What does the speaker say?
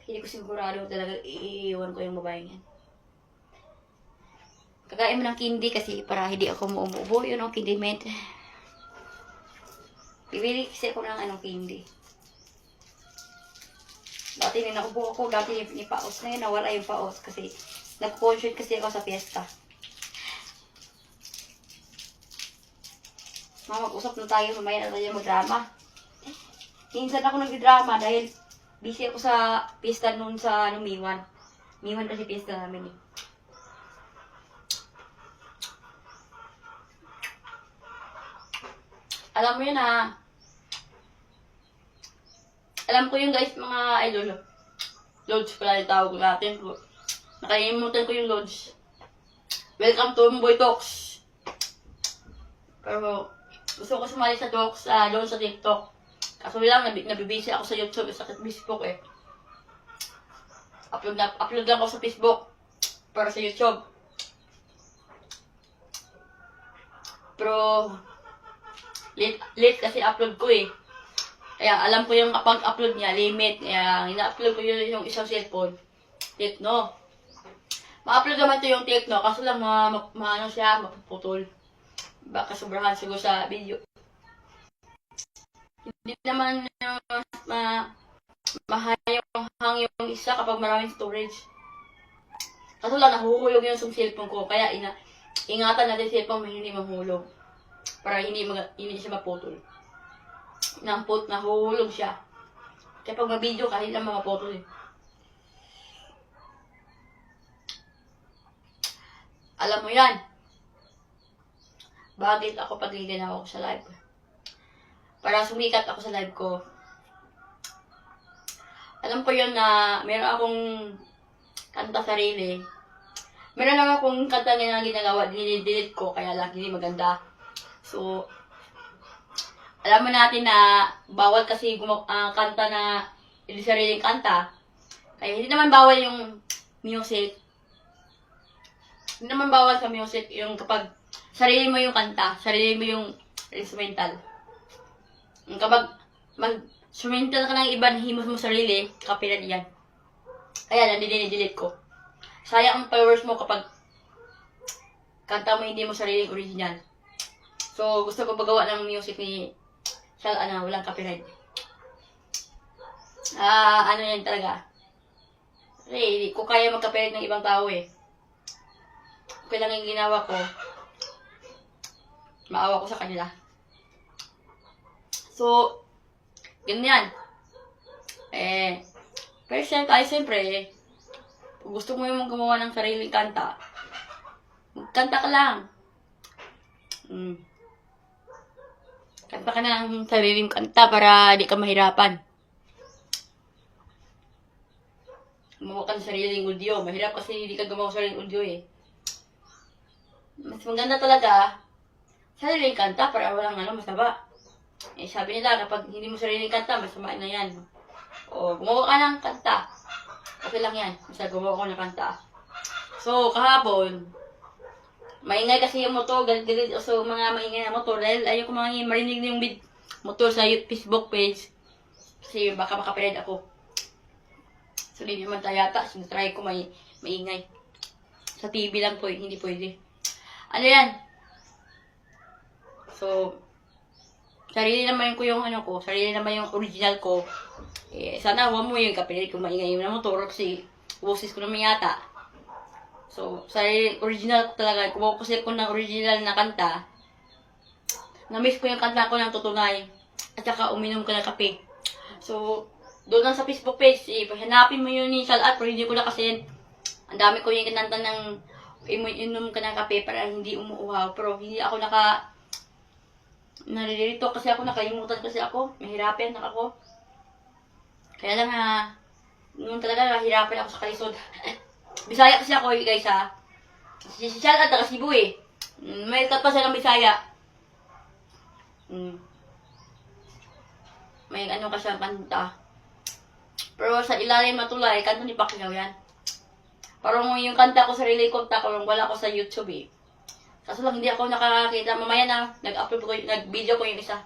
Hindi ko sigurado talaga iiwan ko yung babaeng yan. Kakain mo ng candy kasi para hindi ako umuubo. Yun o, candy mint. Bibili kasi ako ng candy. Dati nung nakubo ako, dati ni paos na yun, nawala yung paos kasi nag-concert kasi ako sa fiesta. Mag-usap na tayo, mamaya na tayo mag-drama. Minsan ako nag-drama dahil busy ako sa fiesta noon sa Miwan. Miwan kasi fiesta namin eh. Alam mo yun ha. Alam ko yung guys, mga idol. Lodge pala yung tawag natin. Nakalimutan ko yung Lodge. Welcome to Boy Talks. Pero gusto ko sumali sa talks doon sa TikTok. Kaso lang, nabibisi ako sa YouTube sa Facebook eh. Upload lang ako sa Facebook para sa YouTube. Pero late kasi upload ko eh. Kaya alam ko yung pag-upload niya, limit. Kaya ina-upload ko yung isang cellphone. Tekno. Ma-upload naman to yung Tekno, kaso lang maano siya, mapuputol. Baka sobrahan siguro sa video. Hindi naman mahayang yung isa kapag maraming storage. Kaso lang nahuhulog yung cellphone ko. Kaya ingatan natin cellphone mo hindi mahulog. Para hindi siya maputol. Nahuhulog siya. Kaya pag ma-video ka, hindi naman maputol eh. Alam mo yan. Bakit ako pagliligaw ako sa live? Para sumikat ako sa live ko. Alam ko yun na meron akong kanta sarili. Meron lang akong kanta na ginagawa, dinidelete ko, kaya lang hindi maganda. So, alam mo natin na bawal kasi kanta na hindi sariling kanta. Kaya hindi naman bawal yung music. Hindi naman bawal sa music yung kapag sarili mo yung kanta, sarili mo yung instrumental. Kapag mag-instrumental ka ng iba, himos mo sarili, copyright yan. Kaya delete ko. Sayang ang followers mo kapag kanta mo hindi mo sariling original. So, gusto ko magawa ng music ni walang copyright. Ano yan talaga. Kasi hindi ko kaya mag-copyright ng ibang tao eh. Okay lang yung ginawa ko. Maawa ko sa kanila. So, ganyan. Pero siyempre, kung gusto mo yung gumawa ng sariling kanta, magkanta ka lang. Kanta ka na ng sariling kanta para di ka mahirapan. Gumawa ka ng sariling audio. Mahirap kasi hindi ka gumawa ng sariling audio eh. Mas maganda talaga sariling kanta para walang masama. Sabi nila kapag hindi mo sariling kanta, masama na yan. O gumawa ka ng kanta. Okay lang yan. Basta gumawa ko ng kanta. So kahapon, maingay kasi yung motor, galit so mga maingay na motor dahil ayaw ko marinig yung motor sa Facebook page kasi baka makapired ako. So hindi naman yata, sinatry ko maingay. Sa TV lang po, hindi pwede. Ano yan? So, sarili naman ko yung sarili naman yung original ko. Sana huwag mo yung kapired kung maingay yung motor kasi boses ko naman yata. So, sa original ko talaga, kumuha ko ng original na kanta. Na-miss ko yung kanta ko ng tutunay. At saka uminom ka ng kape. So, doon lang sa Facebook page, hanapin mo yun ni Salat, pero hindi ko na kasi, ang dami ko yung kinanta ng inom ka ng kape para hindi umuuhaw. Pero hindi ako naririto kasi ako, nakalimutan kasi ako. Mahirapan ako. Kaya lang noon talaga nahirapan ako sa kalisod. Bisaya kasi ako guys ha. Si Salat taga Cebu eh. May kat pa siya ng Bisaya. May kasi ang kanta. Pero sa ilalim matulay, kanta ni Pacquiao yan. Parang yung kanta ko, sarili kanta ko, wala ko sa YouTube eh. Kaso lang hindi ako nakakita. Mamaya na, nag-video ko yung isa.